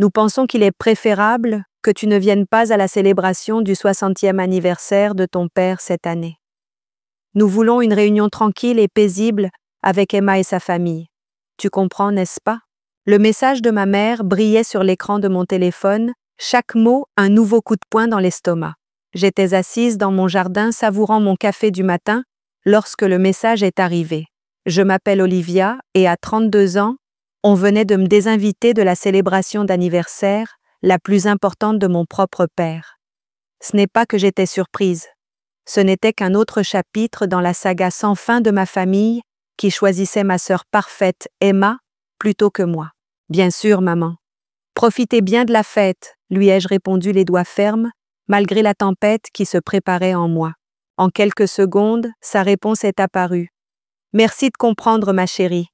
Nous pensons qu'il est préférable que tu ne viennes pas à la célébration du 60e anniversaire de ton père cette année. Nous voulons une réunion tranquille et paisible avec Emma et sa famille. Tu comprends, n'est-ce pas? Le message de ma mère brillait sur l'écran de mon téléphone, chaque mot un nouveau coup de poing dans l'estomac. J'étais assise dans mon jardin savourant mon café du matin lorsque le message est arrivé. Je m'appelle Olivia et à 32 ans, on venait de me désinviter de la célébration d'anniversaire, la plus importante de mon propre père. Ce n'est pas que j'étais surprise. Ce n'était qu'un autre chapitre dans la saga sans fin de ma famille qui choisissait ma sœur parfaite, Emma, plutôt que moi. Bien sûr, maman. Profitez bien de la fête, lui ai-je répondu les doigts fermes, malgré la tempête qui se préparait en moi. En quelques secondes, sa réponse est apparue. Merci de comprendre, ma chérie.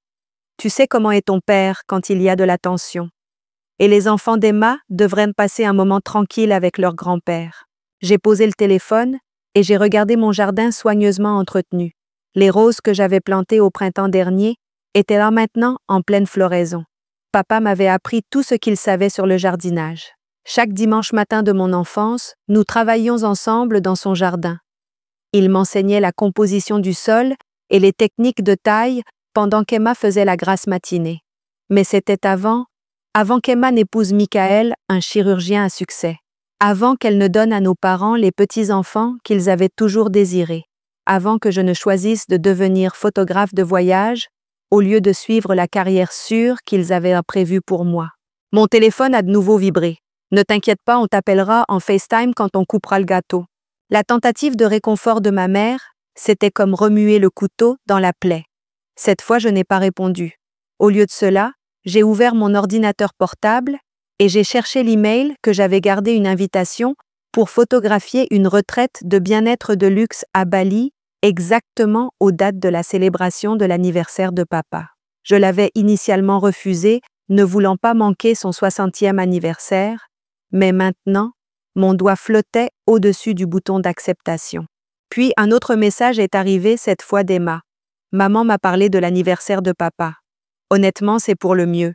Tu sais comment est ton père quand il y a de la tension. Et les enfants d'Emma devraient passer un moment tranquille avec leur grand-père. J'ai posé le téléphone et j'ai regardé mon jardin soigneusement entretenu. Les roses que j'avais plantées au printemps dernier étaient là maintenant en pleine floraison. Papa m'avait appris tout ce qu'il savait sur le jardinage. Chaque dimanche matin de mon enfance, nous travaillions ensemble dans son jardin. Il m'enseignait la composition du sol et les techniques de taille pendant qu'Emma faisait la grasse matinée. Mais c'était avant qu'Emma n'épouse Michael, un chirurgien à succès. Avant qu'elle ne donne à nos parents les petits-enfants qu'ils avaient toujours désirés. Avant que je ne choisisse de devenir photographe de voyage, au lieu de suivre la carrière sûre qu'ils avaient prévue pour moi. Mon téléphone a de nouveau vibré. Ne t'inquiète pas, on t'appellera en FaceTime quand on coupera le gâteau. La tentative de réconfort de ma mère, c'était comme remuer le couteau dans la plaie. Cette fois, je n'ai pas répondu. Au lieu de cela, j'ai ouvert mon ordinateur portable et j'ai cherché l'email que j'avais gardé une invitation pour photographier une retraite de bien-être de luxe à Bali, exactement aux dates de la célébration de l'anniversaire de papa. Je l'avais initialement refusé, ne voulant pas manquer son 60e anniversaire, mais maintenant, mon doigt flottait au-dessus du bouton d'acceptation. Puis un autre message est arrivé, cette fois d'Emma. Maman m'a parlé de l'anniversaire de papa. Honnêtement, c'est pour le mieux.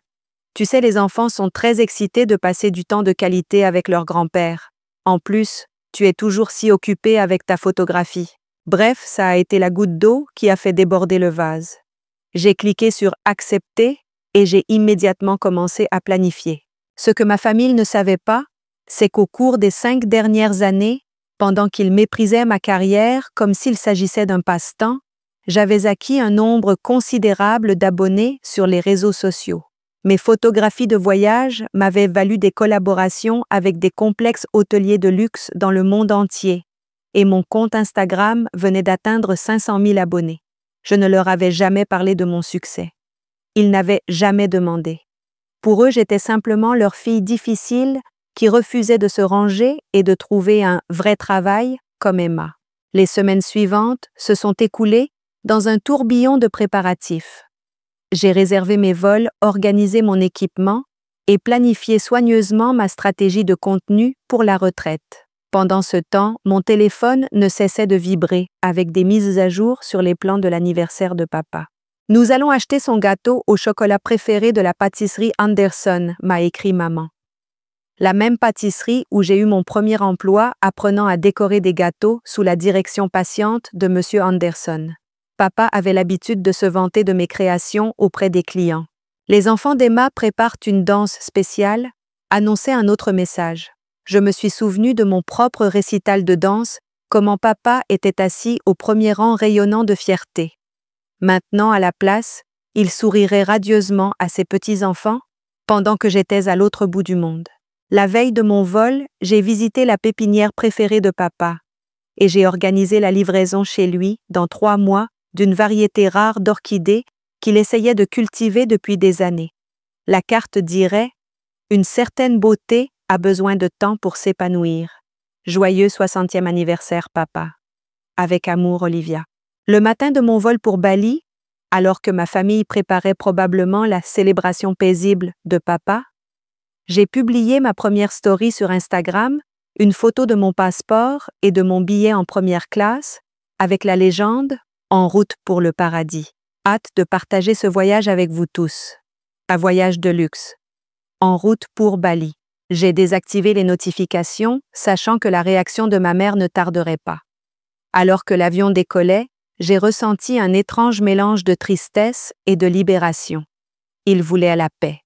Tu sais, les enfants sont très excités de passer du temps de qualité avec leur grand-père. En plus, tu es toujours si occupé avec ta photographie. Bref, ça a été la goutte d'eau qui a fait déborder le vase. J'ai cliqué sur « Accepter » et j'ai immédiatement commencé à planifier. Ce que ma famille ne savait pas, c'est qu'au cours des 5 dernières années, pendant qu'ils méprisaient ma carrière comme s'il s'agissait d'un passe-temps, j'avais acquis un nombre considérable d'abonnés sur les réseaux sociaux. Mes photographies de voyage m'avaient valu des collaborations avec des complexes hôteliers de luxe dans le monde entier, et mon compte Instagram venait d'atteindre 500 000 abonnés. Je ne leur avais jamais parlé de mon succès. Ils n'avaient jamais demandé. Pour eux, j'étais simplement leur fille difficile qui refusait de se ranger et de trouver un vrai travail comme Emma. Les semaines suivantes se sont écoulées dans un tourbillon de préparatifs. J'ai réservé mes vols, organisé mon équipement et planifié soigneusement ma stratégie de contenu pour la retraite. Pendant ce temps, mon téléphone ne cessait de vibrer avec des mises à jour sur les plans de l'anniversaire de papa. Nous allons acheter son gâteau au chocolat préféré de la pâtisserie Anderson, m'a écrit maman. La même pâtisserie où j'ai eu mon premier emploi apprenant à décorer des gâteaux sous la direction patiente de M. Anderson. Papa avait l'habitude de se vanter de mes créations auprès des clients. Les enfants d'Emma préparent une danse spéciale, annonçait un autre message. Je me suis souvenu de mon propre récital de danse, comment papa était assis au premier rang rayonnant de fierté. Maintenant, à la place, il sourirait radieusement à ses petits-enfants, pendant que j'étais à l'autre bout du monde. La veille de mon vol, j'ai visité la pépinière préférée de papa, et j'ai organisé la livraison chez lui, dans 3 mois, d'une variété rare d'orchidées qu'il essayait de cultiver depuis des années. La carte dirait « Une certaine beauté a besoin de temps pour s'épanouir. Joyeux 60e anniversaire, papa. Avec amour, Olivia. » Le matin de mon vol pour Bali, alors que ma famille préparait probablement la célébration paisible de papa, j'ai publié ma première story sur Instagram, une photo de mon passeport et de mon billet en première classe, avec la légende « En route pour le paradis ». Hâte de partager ce voyage avec vous tous. Un voyage de luxe. en route pour Bali. J'ai désactivé les notifications, sachant que la réaction de ma mère ne tarderait pas. Alors que l'avion décollait, j'ai ressenti un étrange mélange de tristesse et de libération. Ils voulaient la paix.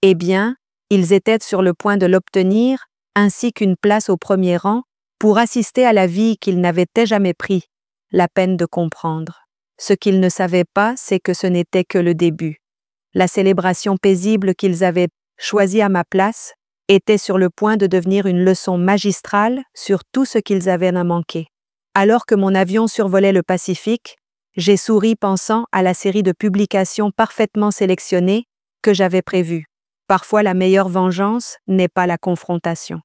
Eh bien, ils étaient sur le point de l'obtenir, ainsi qu'une place au premier rang, pour assister à la vie qu'ils n'avaient jamais pris la peine de comprendre. Ce qu'ils ne savaient pas, c'est que ce n'était que le début. La célébration paisible qu'ils avaient choisie à ma place était sur le point de devenir une leçon magistrale sur tout ce qu'ils avaient à manquer. Alors que mon avion survolait le Pacifique, j'ai souri pensant à la série de publications parfaitement sélectionnées que j'avais prévues. Parfois, la meilleure vengeance n'est pas la confrontation.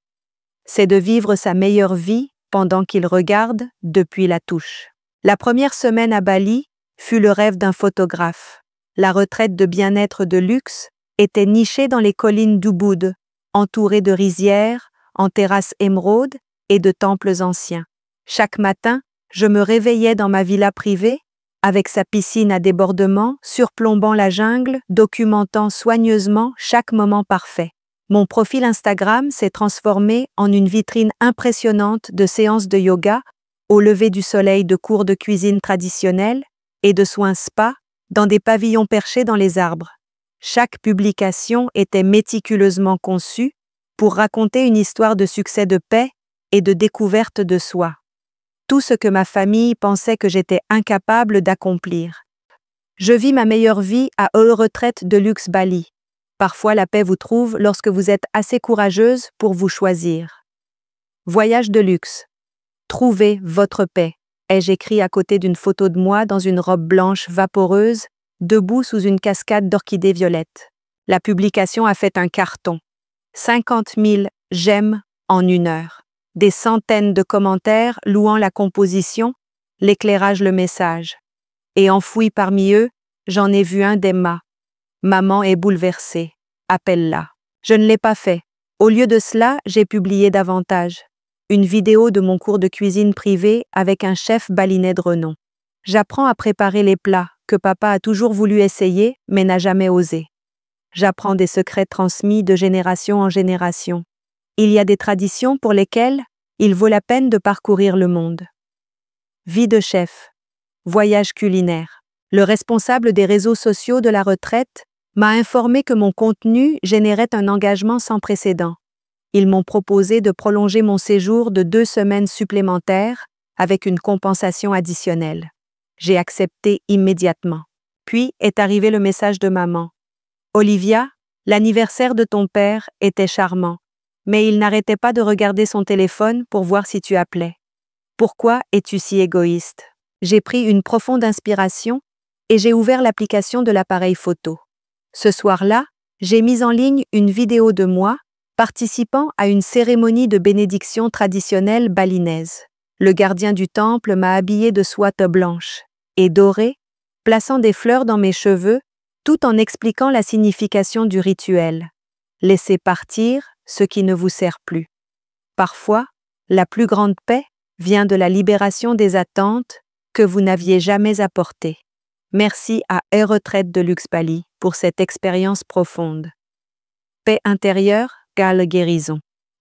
C'est de vivre sa meilleure vie pendant qu'il regarde depuis la touche. La première semaine à Bali fut le rêve d'un photographe. La retraite de bien-être de luxe était nichée dans les collines d'Ubud, entourée de rizières, en terrasses émeraudes et de temples anciens. Chaque matin, je me réveillais dans ma villa privée, avec sa piscine à débordement, surplombant la jungle, documentant soigneusement chaque moment parfait. Mon profil Instagram s'est transformé en une vitrine impressionnante de séances de yoga, au lever du soleil de cours de cuisine traditionnels et de soins spa dans des pavillons perchés dans les arbres. Chaque publication était méticuleusement conçue pour raconter une histoire de succès de paix et de découverte de soi. Tout ce que ma famille pensait que j'étais incapable d'accomplir. Je vis ma meilleure vie à retraite de luxe Bali. Parfois la paix vous trouve lorsque vous êtes assez courageuse pour vous choisir. Voyage de luxe. Trouvez votre paix, ai-je écrit à côté d'une photo de moi dans une robe blanche vaporeuse, debout sous une cascade d'orchidées violettes. La publication a fait un carton. 50 000 j'aime en 1 heure. Des centaines de commentaires louant la composition, l'éclairage, le message. Et enfoui parmi eux, j'en ai vu un d'Emma. Maman est bouleversée. Appelle-la. Je ne l'ai pas fait. Au lieu de cela, j'ai publié davantage. Une vidéo de mon cours de cuisine privé avec un chef balinais de renom. J'apprends à préparer les plats que papa a toujours voulu essayer, mais n'a jamais osé. J'apprends des secrets transmis de génération en génération. Il y a des traditions pour lesquelles il vaut la peine de parcourir le monde. Vie de chef. Voyage culinaire. Le responsable des réseaux sociaux de la retraite m'a informé que mon contenu générait un engagement sans précédent. Ils m'ont proposé de prolonger mon séjour de 2 semaines supplémentaires avec une compensation additionnelle. J'ai accepté immédiatement. Puis est arrivé le message de maman. « Olivia, l'anniversaire de ton père était charmant, mais il n'arrêtait pas de regarder son téléphone pour voir si tu appelais. Pourquoi es-tu si égoïste ?» J'ai pris une profonde inspiration et j'ai ouvert l'application de l'appareil photo. Ce soir-là, j'ai mis en ligne une vidéo de moi participant à une cérémonie de bénédiction traditionnelle balinaise. Le gardien du temple m'a habillée de soie blanche et dorée, plaçant des fleurs dans mes cheveux, tout en expliquant la signification du rituel. Laissez partir ce qui ne vous sert plus. Parfois, la plus grande paix vient de la libération des attentes que vous n'aviez jamais apportées. Merci à Retraite de Luxe Bali pour cette expérience profonde. Paix intérieure, quelle guérison.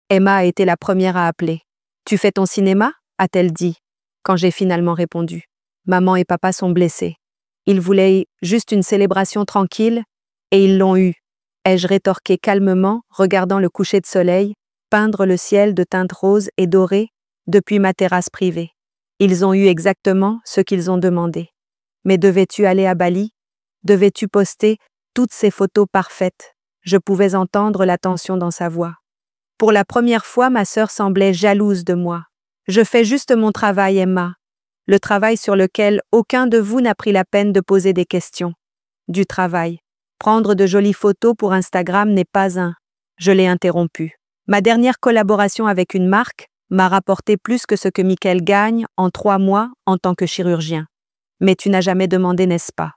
Emma a été la première à appeler. « Tu fais ton cinéma ?» a-t-elle dit, quand j'ai finalement répondu. Maman et papa sont blessés. Ils voulaient juste une célébration tranquille, et ils l'ont eue, ai-je rétorqué calmement, regardant le coucher de soleil, peindre le ciel de teintes roses et dorées depuis ma terrasse privée. Ils ont eu exactement ce qu'ils ont demandé. Mais devais-tu aller à Bali? Devais-tu poster toutes ces photos parfaites? Je pouvais entendre la tension dans sa voix. Pour la première fois, ma sœur semblait jalouse de moi. Je fais juste mon travail, Emma. Le travail sur lequel aucun de vous n'a pris la peine de poser des questions. Du travail. Prendre de jolies photos pour Instagram n'est pas un. Je l'ai interrompu. Ma dernière collaboration avec une marque m'a rapporté plus que ce que Michael gagne en 3 mois en tant que chirurgien. Mais tu n'as jamais demandé, n'est-ce pas?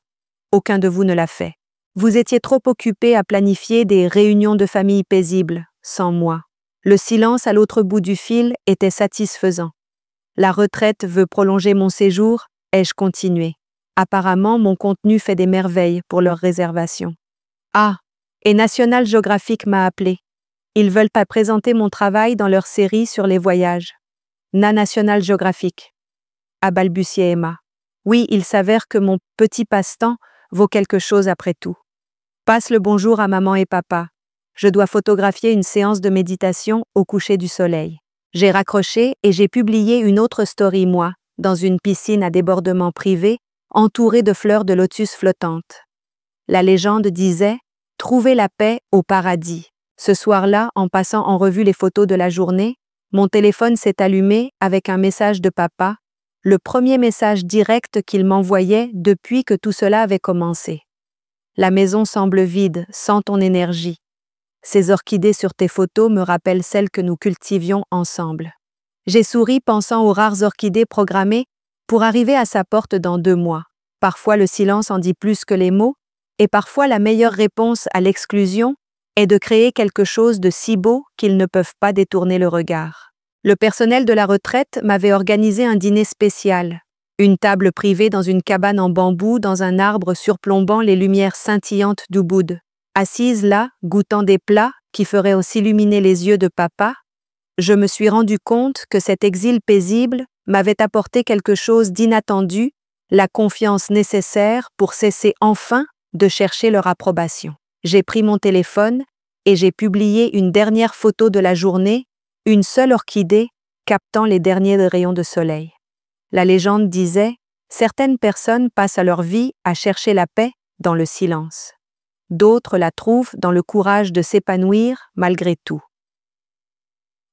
Aucun de vous ne l'a fait. Vous étiez trop occupés à planifier des réunions de famille paisibles, sans moi. Le silence à l'autre bout du fil était satisfaisant. La retraite veut prolonger mon séjour, ai-je continué. Apparemment, mon contenu fait des merveilles pour leur réservation. Ah, Et National Geographic m'a appelé. Ils veulent pas présenter mon travail dans leur série sur les voyages. National Geographic, a balbutié Emma. Oui, il s'avère que mon petit passe-temps vaut quelque chose après tout. Passe le bonjour à maman et papa. Je dois photographier une séance de méditation au coucher du soleil. J'ai raccroché et j'ai publié une autre story, moi, dans une piscine à débordement privé, entourée de fleurs de lotus flottantes. La légende disait « Trouver la paix au paradis ». Ce soir-là, en passant en revue les photos de la journée, mon téléphone s'est allumé avec un message de papa, le premier message direct qu'il m'envoyait depuis que tout cela avait commencé. La maison semble vide, sans ton énergie. Ces orchidées sur tes photos me rappellent celles que nous cultivions ensemble. J'ai souri pensant aux rares orchidées programmées pour arriver à sa porte dans 2 mois. Parfois le silence en dit plus que les mots, et parfois la meilleure réponse à l'exclusion est de créer quelque chose de si beau qu'ils ne peuvent pas détourner le regard. Le personnel de la retraite m'avait organisé un dîner spécial, une table privée dans une cabane en bambou dans un arbre surplombant les lumières scintillantes d'Ubud. Assise là, goûtant des plats qui feraient aussi illuminer les yeux de papa, je me suis rendu compte que cet exil paisible m'avait apporté quelque chose d'inattendu, la confiance nécessaire pour cesser enfin de chercher leur approbation. J'ai pris mon téléphone et j'ai publié une dernière photo de la journée, une seule orchidée captant les derniers rayons de soleil. La légende disait « Certaines personnes passent leur vie à chercher la paix dans le silence. D'autres la trouvent dans le courage de s'épanouir malgré tout. »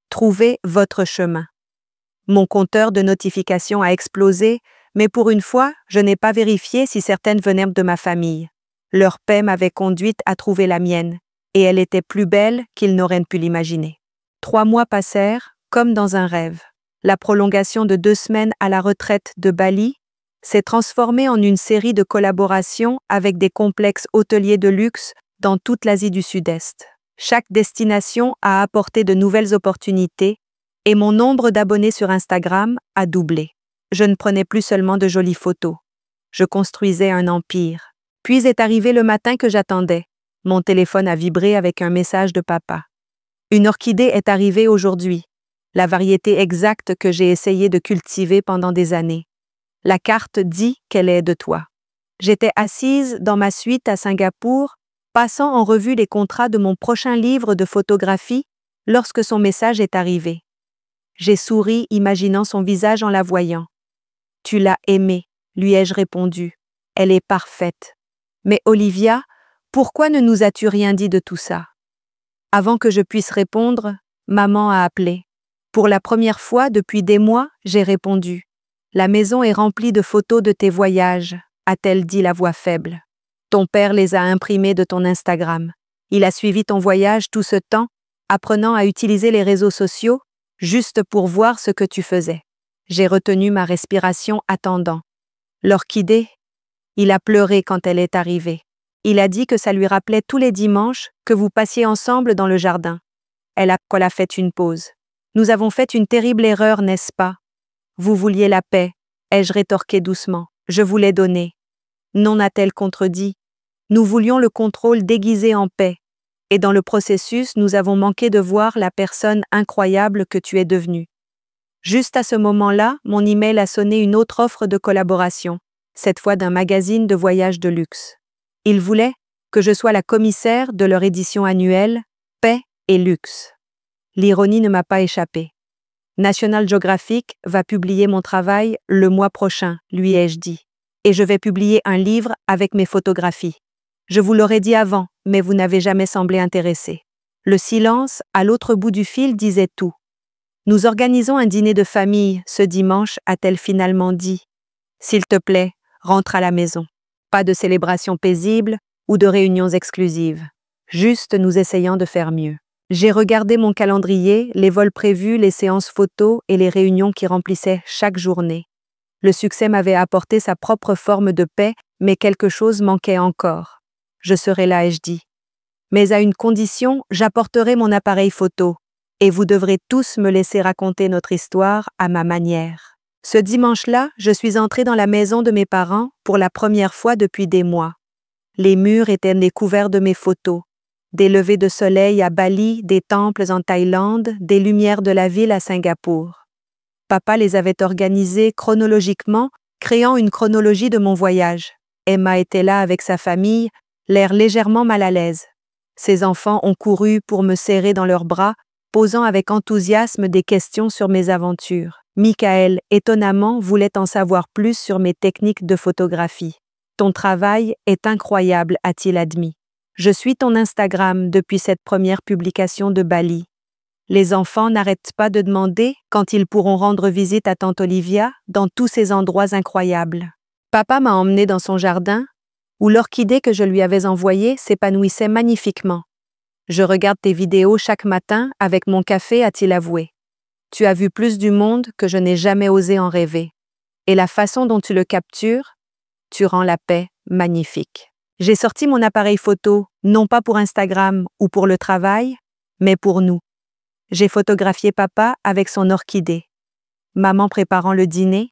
Trouvez votre chemin. Mon compteur de notifications a explosé, mais pour une fois, je n'ai pas vérifié si certaines venaient de ma famille. Leur paix m'avait conduite à trouver la mienne, et elle était plus belle qu'ils n'auraient pu l'imaginer. 3 mois passèrent, comme dans un rêve. La prolongation de 2 semaines à la retraite de Bali s'est transformée en une série de collaborations avec des complexes hôteliers de luxe dans toute l'Asie du Sud-Est. Chaque destination a apporté de nouvelles opportunités et mon nombre d'abonnés sur Instagram a doublé. Je ne prenais plus seulement de jolies photos. Je construisais un empire. Puis est arrivé le matin que j'attendais. Mon téléphone a vibré avec un message de papa. Une orchidée est arrivée aujourd'hui, la variété exacte que j'ai essayé de cultiver pendant des années. La carte dit qu'elle est de toi. J'étais assise dans ma suite à Singapour, passant en revue les contrats de mon prochain livre de photographie lorsque son message est arrivé. J'ai souri, imaginant son visage en la voyant. « Tu l'as aimée », lui ai-je répondu. « Elle est parfaite. » « Mais Olivia, pourquoi ne nous as-tu rien dit de tout ça ?» Avant que je puisse répondre, maman a appelé. Pour la première fois depuis des mois, j'ai répondu. « La maison est remplie de photos de tes voyages », a-t-elle dit la voix faible. « Ton père les a imprimées de ton Instagram. Il a suivi ton voyage tout ce temps, apprenant à utiliser les réseaux sociaux, juste pour voir ce que tu faisais. » J'ai retenu ma respiration attendant. L'orchidée, il a pleuré quand elle est arrivée. Il a dit que ça lui rappelait tous les dimanches que vous passiez ensemble dans le jardin. Elle a fait une pause. Nous avons fait une terrible erreur, n'est-ce pas? Vous vouliez la paix, ai-je rétorqué doucement. Je vous l'ai donnée. Non, a-t-elle contredit. Nous voulions le contrôle déguisé en paix. Et dans le processus, nous avons manqué de voir la personne incroyable que tu es devenue. Juste à ce moment-là, mon email a sonné une autre offre de collaboration, cette fois d'un magazine de voyage de luxe. Ils voulaient que je sois la commissaire de leur édition annuelle « Paix et luxe ». L'ironie ne m'a pas échappé. National Geographic va publier mon travail le mois prochain, lui ai-je dit. Et je vais publier un livre avec mes photographies. Je vous l'aurais dit avant, mais vous n'avez jamais semblé intéressé. Le silence, à l'autre bout du fil, disait tout. Nous organisons un dîner de famille ce dimanche, a-t-elle finalement dit. S'il te plaît, rentre à la maison. Pas de célébration paisible ou de réunions exclusives. Juste nous essayant de faire mieux. J'ai regardé mon calendrier, les vols prévus, les séances photos et les réunions qui remplissaient chaque journée. Le succès m'avait apporté sa propre forme de paix, mais quelque chose manquait encore. Je serai là, ai-je dit. Mais à une condition, j'apporterai mon appareil photo, et vous devrez tous me laisser raconter notre histoire à ma manière. Ce dimanche-là, je suis entrée dans la maison de mes parents pour la première fois depuis des mois. Les murs étaient couverts de mes photos. Des levées de soleil à Bali, des temples en Thaïlande, des lumières de la ville à Singapour. Papa les avait organisées chronologiquement, créant une chronologie de mon voyage. Emma était là avec sa famille, l'air légèrement mal à l'aise. Ses enfants ont couru pour me serrer dans leurs bras, posant avec enthousiasme des questions sur mes aventures. Michael, étonnamment, voulait en savoir plus sur mes techniques de photographie. Ton travail est incroyable, a-t-il admis. Je suis ton Instagram depuis cette première publication de Bali. Les enfants n'arrêtent pas de demander quand ils pourront rendre visite à tante Olivia dans tous ces endroits incroyables. Papa m'a emmené dans son jardin, où l'orchidée que je lui avais envoyée s'épanouissait magnifiquement. Je regarde tes vidéos chaque matin avec mon café, a-t-il avoué. Tu as vu plus du monde que je n'ai jamais osé en rêver. Et la façon dont tu le captures, tu rends la paix magnifique. J'ai sorti mon appareil photo, non pas pour Instagram ou pour le travail, mais pour nous. J'ai photographié papa avec son orchidée, maman préparant le dîner,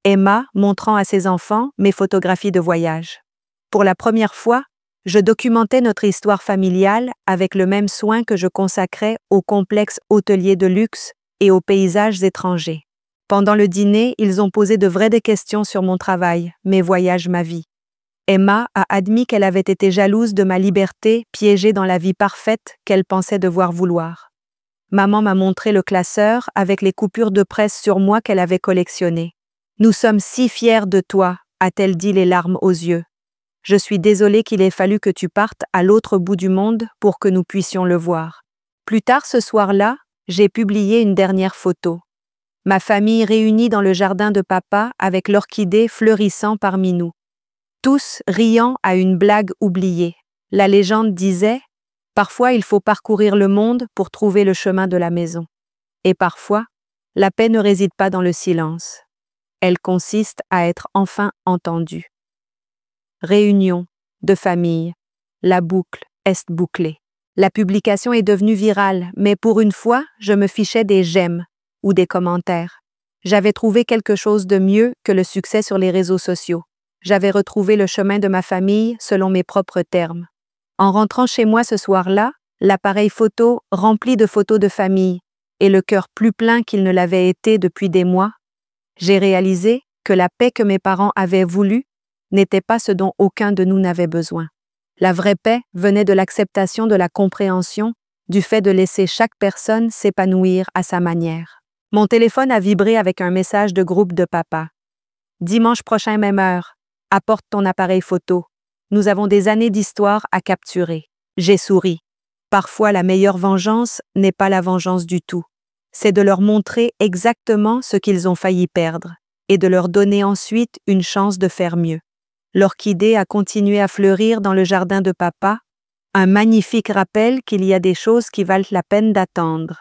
Emma montrant à ses enfants mes photographies de voyage. Pour la première fois, je documentais notre histoire familiale avec le même soin que je consacrais au complexe hôtelier de luxe et aux paysages étrangers. Pendant le dîner, ils ont posé de vraies questions sur mon travail, mes voyages, ma vie. Emma a admis qu'elle avait été jalouse de ma liberté piégée dans la vie parfaite qu'elle pensait devoir vouloir. Maman m'a montré le classeur avec les coupures de presse sur moi qu'elle avait collectionnées. « Nous sommes si fiers de toi », a-t-elle dit les larmes aux yeux. « Je suis désolée qu'il ait fallu que tu partes à l'autre bout du monde pour que nous puissions le voir. » Plus tard ce soir-là, j'ai publié une dernière photo. Ma famille réunie dans le jardin de papa avec l'orchidée fleurissant parmi nous. Tous riant à une blague oubliée. La légende disait « Parfois il faut parcourir le monde pour trouver le chemin de la maison. » Et parfois, la paix ne réside pas dans le silence. Elle consiste à être enfin entendue. Réunion de famille. La boucle est bouclée. La publication est devenue virale, mais pour une fois, je me fichais des j'aime ou des commentaires. J'avais trouvé quelque chose de mieux que le succès sur les réseaux sociaux. J'avais retrouvé le chemin de ma famille selon mes propres termes. En rentrant chez moi ce soir-là, l'appareil photo rempli de photos de famille et le cœur plus plein qu'il ne l'avait été depuis des mois, j'ai réalisé que la paix que mes parents avaient voulu n'était pas ce dont aucun de nous n'avait besoin. La vraie paix venait de l'acceptation de la compréhension, du fait de laisser chaque personne s'épanouir à sa manière. Mon téléphone a vibré avec un message de groupe de papa. Dimanche prochain, même heure, apporte ton appareil photo. Nous avons des années d'histoire à capturer. J'ai souri. Parfois, la meilleure vengeance n'est pas la vengeance du tout. C'est de leur montrer exactement ce qu'ils ont failli perdre et de leur donner ensuite une chance de faire mieux. L'orchidée a continué à fleurir dans le jardin de papa, un magnifique rappel qu'il y a des choses qui valent la peine d'attendre.